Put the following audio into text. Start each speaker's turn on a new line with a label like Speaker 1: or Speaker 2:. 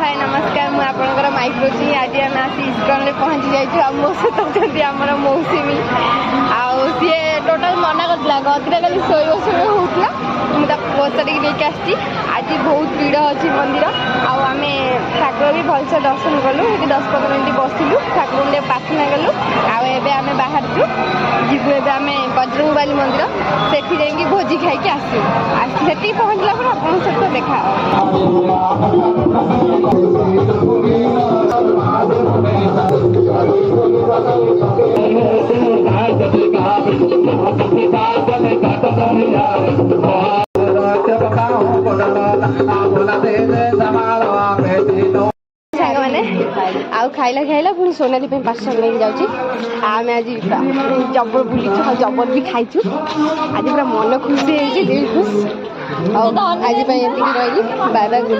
Speaker 1: हाय नमस्कार मुझे आपंकर माइक रोची आज आम आसी इस्कन पहुँची जाइए मो सहित आम मौसुमी सी टोटाल मना करता गदरा खाली शोय होता मुझे बसटिक लेकिन आसी आज बहुत भीड़ अच्छी मंदिर आम ठाकुर भी भलसे दर्शन कलु 10-15 मिनट बसिलु ठाकुर प्रार्थना कलु आम बाहर जीवु एम बजरंगबाली मंदिर सेठी जाइए भोजी खाई आसू से पहुँचला पर आप सहित देखा आउ खाइला खाइला पुणी सोनाली पार्सल लेके जाऊँ आम आज जबर बुली जबर भी खाइचु आज पूरा मन खुशी दिल खुश आज रही बाय बाय।